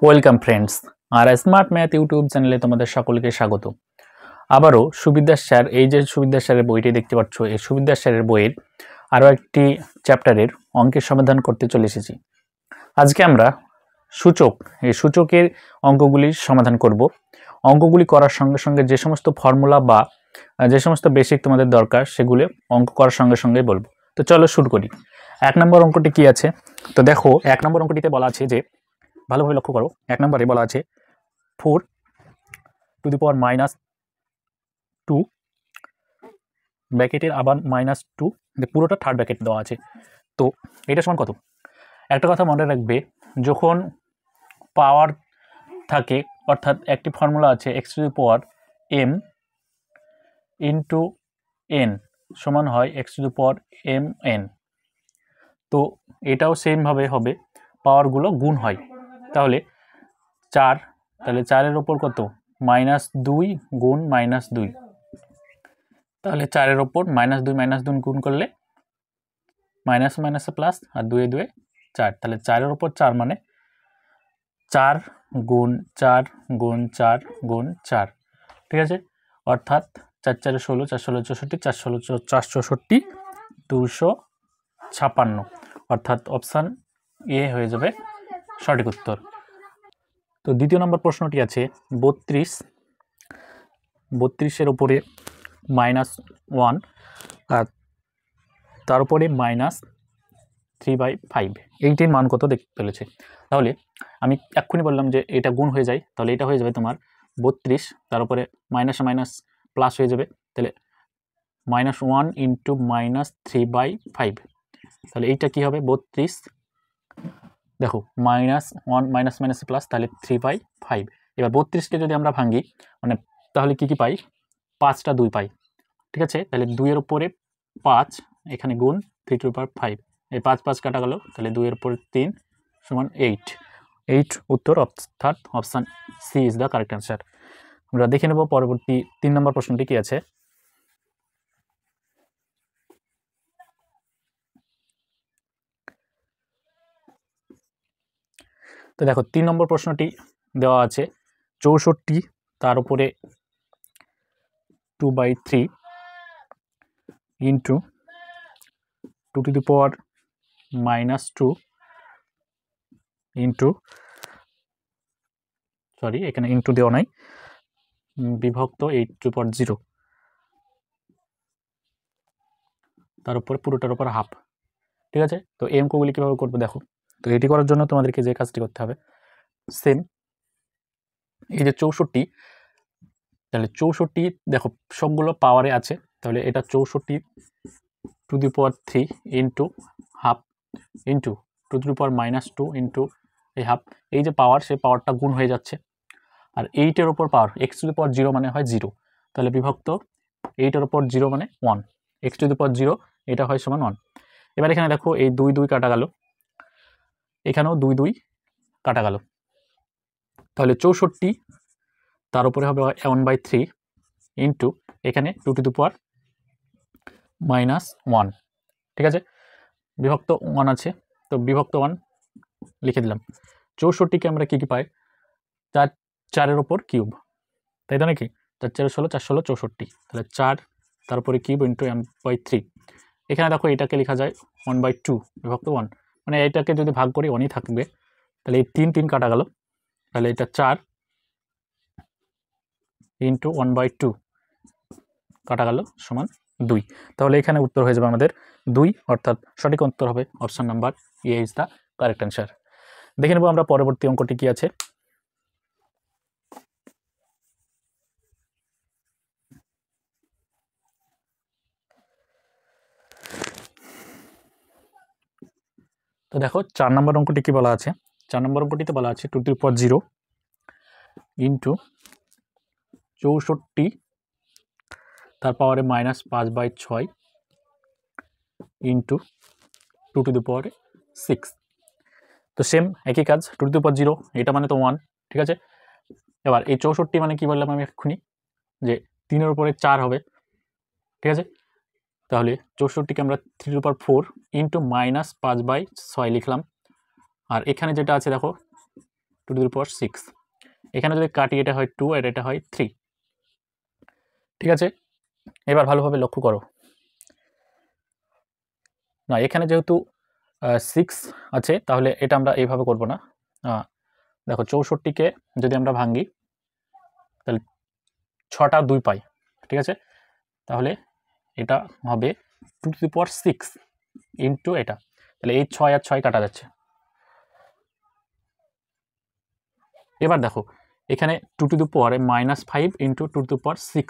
Welcome friends, আর smart math YouTube চ্যানেলে তোমাদের সকলকে স্বাগত। আবারও সুবিদ্যাস স্যার, এই যে সুবিদ্যাস স্যারের বইটি দেখতে পাচ্ছ, এই সুবিদ্যাস স্যারের বইয়ের আরও একটি চ্যাপ্টারের অঙ্কের সমাধান করতে চলে এসেছি। আজকে আমরা এই সূচকের অঙ্কগুলির সমাধান করব। অঙ্কগুলি করার সঙ্গে সঙ্গে যে সমস্ত ফর্মুলা বা যে সমস্ত বেসিক তোমাদের দরকার সেগুলো অঙ্ক করার সঙ্গে সঙ্গে বলবো। তো চলো শুরু করি। 1 নম্বর অঙ্কটি কি আছে? তো দেখো 1 নম্বর অঙ্কটিতে বলা আছে যে, ভালোভাবে লক্ষ্য করো, 1 নম্বরে বলা আছে 4 টু দি পাওয়ার -2 ব্র্যাকেটের আবার -2, পুরোটা থার্ড ব্র্যাকেট দেওয়া আছে। তো এটা সমান কত? একটা কথা মনে রাখবে, যখন পাওয়ার থাকে, অর্থাৎ একটি ফর্মুলা আছে x to the power m into n সমান হয় x to the power mn। তো এটাও সেমভাবে হবে, পাওয়ারগুলো গুণ হয়। তাহলে 4, তাহলে 4-এর ওপর কত? -2 গুণ -2, তাহলে 4-এর ওপর -2 গুণ করলে মাইনাস মাইনাসে প্লাস, আর 2 2 4, তাহলে 4-এর ওপর 4 মানে 4 গুণ 4 গুণ 4 গুণ 4, ঠিক আছে? অর্থাৎ 4 4 16, 4 16 64, 4 16 464, 256, অর্থাৎ অপশান এ হয়ে যাবে সঠিক উত্তর। তো দ্বিতীয় নম্বর প্রশ্নটি আছে 32-এর ওপরে -1 আর তার উপরে -3/5, এইটির মান কত দেখতে চলেছে। তাহলে আমি এক্ষুনি বললাম যে এটা গুণ হয়ে যায়, তাহলে এটা হয়ে যাবে তোমার 32, তার উপরে মাইনাস মাইনাস প্লাস হয়ে যাবে, তাহলে -1 ইন্টু -3/5, তাহলে এইটা কি হবে? 32, দেখো -1 মাইনাস মাইনাস প্লাস, তাহলে 3/5। এবার 32কে যদি আমরা ভাঙি, মানে তাহলে কি পাই? 5টা 2 পাই, ঠিক আছে? তাহলে 2-এর উপরে 5, এখানে গুণ 3 টু দি পাওয়ার 5, এই 5 5 কাটা গেল, তাহলে 2-এর উপরে 3 সমান 8 উত্তর, অর্থাৎ option C is the correct answer. আমরা দেখে নেব পরবর্তী 3 নম্বর প্রশ্নটি কি আছে। তো দেখো 3 নম্বর প্রশ্নটি দেওয়া আছে 64, তার উপরে 2/3 into 2 to the power -2 into, sorry এখানে ইন্টু দেওয়া নাই, বিভক্ত 8 টু দি পাওয়ার 0, তার উপরে পুরোটার উপর হাফ, ঠিক আছে? তো এই অঙ্কগুলি কীভাবে করবে দেখো। তো এটি করার জন্য তোমাদেরকে যে কাজটি করতে হবে, সেম এই যে 64, তাহলে 64 দেখো সবগুলো পাওয়ারে আছে, তাহলে এটা 64 to the power 3 into half into 2 to the power -2 into এই হাফ, এই যে পাওয়ার, সেই পাওয়ারটা গুণ হয়ে যাচ্ছে। আর 8-এর ওপর পাওয়ার, এক্স টু দি পাওয়ার 0 মানে হয় 0, তাহলে বিভক্ত 8-এর ওপর 0 মানে 1, এক্স টু দি পাওয়ার 0 এটা হয় সমান 1। এবার এখানে দেখো এই 2 2 কাটা গেল, এখানেও 2 2 কাটা গেল, তাহলে 64 তার উপরে হবে 1/3 ইন্টু এখানে 2 টু দি পাওয়ার -1, ঠিক আছে? বিভক্ত 1 আছে, তো বিভক্ত 1 লিখে দিলাম। 64কে আমরা কি পাই? 4-এর ওপর কিউব, তাই তো নাকি? 4 4 16, 4 16 64, তাহলে 4 তার উপরে কিউব ইন্টু 1/3। এখানে দেখো এটাকে লেখা যায় 1/2 বিভক্ত 1, মানে এটাকে যদি ভাগ করি 1ই থাকবে, তাহলে এই 3 3 কাটা গেল, তাহলে এটা 4 ইন্টু 1/2 কাটা গেল সমান 2, তাহলে এখানে উত্তর হয়ে যাবে আমাদের 2, অর্থাৎ সঠিক উত্তর হবে option number A is the correct answer. দেখে নেব আমরা পরবর্তী অঙ্কটি কি আছে। তো দেখো 4 নম্বর অঙ্কটি কি বলা আছে। 4 নম্বর অঙ্কটিতে বলা আছে 2 টু দি পাওয়ার 0 ইন্টু 64 তার পাওয়ারে -5/6 ইন্টু 2 টু দি পাওয়ারে 6। তো সেম একই কাজ, 2 টু দি পাওয়ার 0 এটা মানে তো 1, ঠিক আছে? এবার এই 64 মানে কি বললাম আমি এক্ষুনি, যে 3-এর উপরে 4 হবে, ঠিক আছে? তাহলে 64কে আমরা 3 টু দি পাওয়ার 4 ইন্টু -5/6 লিখলাম। আর এখানে যেটা আছে দেখো 2^6। এখানে যদি কাটি এটা হয় 2 আর এটা হয় 3। ঠিক আছে, এবার ভালোভাবে লক্ষ্য করো। না, এখানে যেহেতু 6 আছে তাহলে এটা আমরা এইভাবে করব না। দেখো 64কে যদি আমরা ভাঙি তাহলে 6টা 2 পাই। ঠিক আছে, তাহলে এটা হবে 2^6 ইন্টু এটা, তাহলে এই 6 আর 6 কাটা যাচ্ছে। এবার দেখো এখানে 2^-5 ইন্টু 2^6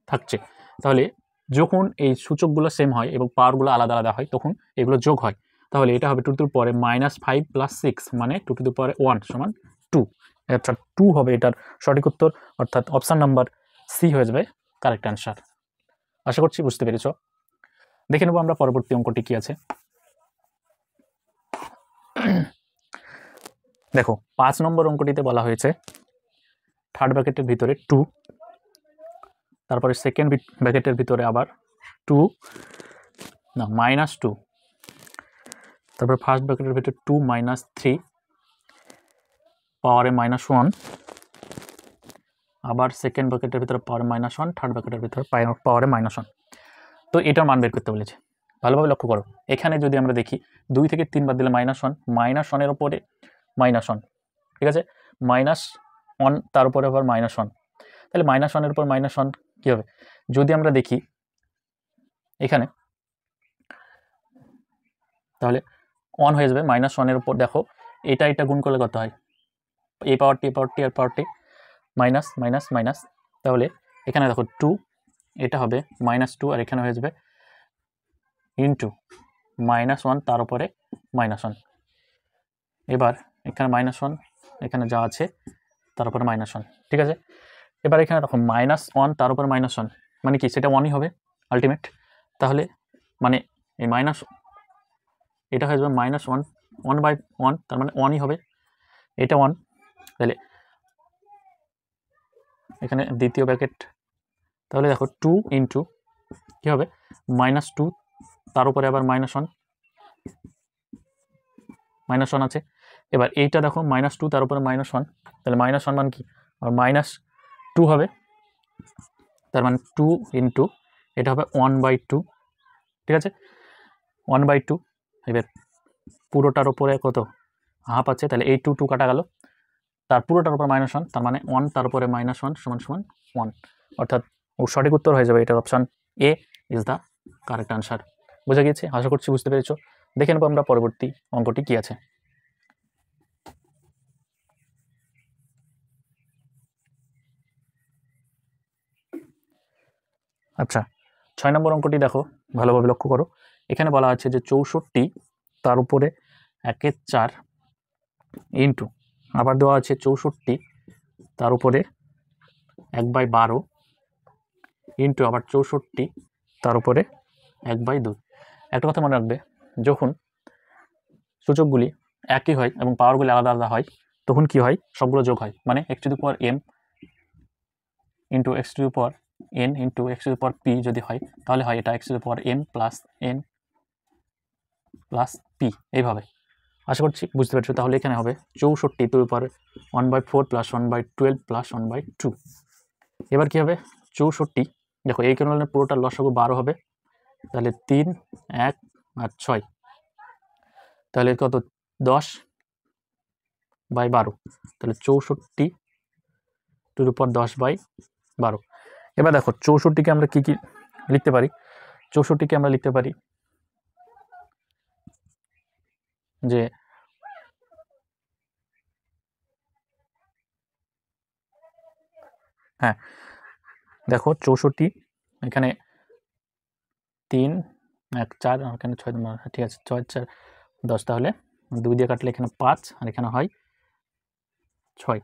থাকছে, তাহলে যখন এই সূচকগুলো সেম হয় এবং পাওয়ারগুলো আলাদা আলাদা হয় তখন এগুলো যোগ হয়, তাহলে এটা হবে 2^-5 + 6 মানে 2^1 সমান 2। অর্থাৎ 2 হবে এটার সঠিক উত্তর, অর্থাৎ অপশান নাম্বার সি হয়ে যাবে কারেক্ট অ্যান্সার। আশা করছি বুঝতে পেরেছ। দেখে নেব আমরা পরবর্তী অঙ্কটি কি আছে। দেখো 5 নম্বর অঙ্কটিতে বলা হয়েছে থার্ড ব্র্যাকেটের ভিতরে 2, তারপরে সেকেন্ড ব্র্যাকেটের ভিতরে আবার 2 না -2, তারপর ফার্স্ট ব্র্যাকেটের ভিতরে 2 - 3 পাওয়ারে -1, আবার সেকেন্ড ব্র্যাকেটের ভিতরে পাওয়ারে -1, থার্ড ব্র্যাকেটের ভিতরে পাওয়ারে -1। তো এটার মান বের করতে বলেছে। ভালোভাবে লক্ষ্য করো, এখানে যদি আমরা দেখি 2 থেকে 3 বাদ দিলে -1 এর উপরে -1, ঠিক আছে, -1 তার উপরে আবার -1, তাহলে -1 এর উপর -1 কী হবে? যদি আমরা দেখি এখানে তাহলে 1 হয়ে যাবে। -1 এর উপর দেখো এটা গুণ করলে কত হয়? এই পাওয়ারটি আর পাওয়ারটি মাইনাস মাইনাস মাইনাস, তাহলে এখানে দেখো 2, এটা হবে -2 আর এখানে হয়ে যাবে ইন্টু -1 তার উপরে -1। এবার এখানে -1 এখানে যা আছে তার উপরে -1, ঠিক আছে। এবার এখানে দেখো -1 তার উপরে -1 মানে কি? সেটা 1ই হবে আলটিমেট। তাহলে মানে এই এটা হয়ে যাবে -1/1, তার মানে 1ই হবে, এটা 1। তাহলে এখানে দ্বিতীয় ব্র্যাকেট, তাহলে দেখো 2 ইন্টু কী হবে -2 তার উপরে আবার -1 আছে। এবার এইটা দেখো -2 তার উপরে -1, তাহলে -1 মান কি? আর -2 হবে, তার মানে 2 ইন্টু এটা হবে 1/2, ঠিক আছে, 1/2। এবার পুরোটার উপরে কত? হাফ আছে, তাহলে এই 2 কাটা গেল, তার পুরোটার উপর -1, তার মানে 1 তার উপরে -1 সমান 1, অর্থাৎ ওর সঠিক উত্তর হয়ে যাবে এটার option A is the correct answer. বোঝা গিয়েছে? আশা করছি বুঝতে পেরেছো। দেখে নেবো আমরা পরবর্তী অঙ্কটি কি আছে। আচ্ছা 6 নম্বর অঙ্কটি দেখো, ভালোভাবে লক্ষ্য করো। এখানে বলা আছে যে 64 তার উপরে 1/4 ইন্টু, আবার দেওয়া আছে 64 তার উপরে 1/12 ইন্টু আবার 64 তার উপরে 1/2। একটা কথা মনে রাখবে, যখন সূচকগুলি একই হয় এবং পাওয়ারগুলি আলাদা আলাদা হয় তখন কি হয়? সবগুলো যোগ হয়, মানে x⁴m into x⁴n into x⁴p যদি হয় তাহলে হয় এটা x⁴m plus n plus p, এইভাবে। আশা করছি বুঝতে পারছো। তাহলে এখানে হবে 64 টু পাওয়ার 1/4 প্লাস 1/12 প্লাস 1/2। এবার কি হবে? 64 দেখো এই কারণে পুরোটা লসাগু 12 হবে, তাহলে 3, 1 আর 6, তাহলে কত? 10/12, তাহলে 64 টু দি পাওয়ার 10/12। এবার দেখো 64কে আমরা কি কি লিখতে পারি? 64কে আমরা লিখতে পারি যে হ্যাঁ দেখো 64 এখানে 3, 1, 4 এখানে 6, ঠিক আছে 6, 4, 10, তাহলে 2 দিয়ে কাটলে এখানে 5 আর এখানে হয় 6।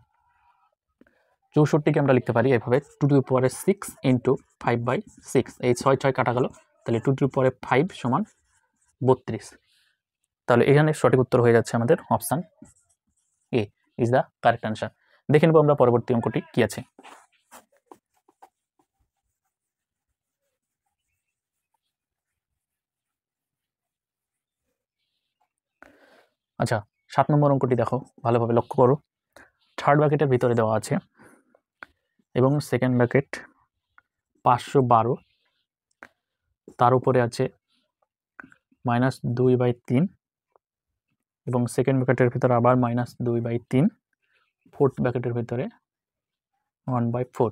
64কে আমরা লিখতে পারি এভাবে 2^6 ইন্টু 5/6, এই 6 কাটা গেল, তাহলে 2^5 সমান 32। তাহলে এখানে সঠিক উত্তর হয়ে যাচ্ছে আমাদের option A is the correct answer. দেখে নেব আমরা পরবর্তী অঙ্কটি কি আছে। আচ্ছা 7 নম্বর অঙ্কটি দেখো, ভালোভাবে লক্ষ্য করো। থার্ড ব্র্যাকেটের ভিতরে দেওয়া আছে এবং সেকেন্ড ব্র্যাকেট 512, তার উপরে আছে -2/3 এবং সেকেন্ড ব্র্যাকেটের ভিতরে আবার -2/3, ফোর্থ ব্র্যাকেটের ভিতরে 1/4।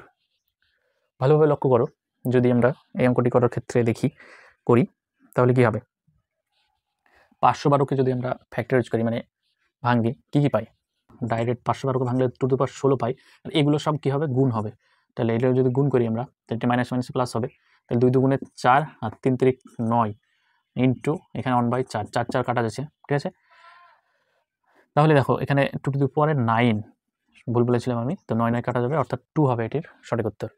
ভালোভাবে লক্ষ্য করো, যদি আমরা এই অঙ্কটি করার ক্ষেত্রে করি তাহলে কি হবে? 512কে যদি আমরা ফ্যাক্টরাইজ করি মানে ভাঙি, কি পাই? ডাইরেক্ট 512কে ভাঙলে 2^16 পাই। আর এগুলো সব কি হবে? গুণ হবে। তাহলে এটা যদি গুণ করি আমরা, তাহলে এটা মাইনাস মাইনাস প্লাস হবে। তাহলে 2 দুগুণে 4 আর 3 3 9 ইন্টু এখানে 1/4, 4 4 কাটা যাচ্ছে, ঠিক আছে? তাহলে দেখো এখানে 2 টু দি পাওয়ার 9 ভুল বলেছিলাম আমি, তো 9 9 কাটা যাবে, অর্থাৎ 2 হবে এটির সঠিক উত্তর।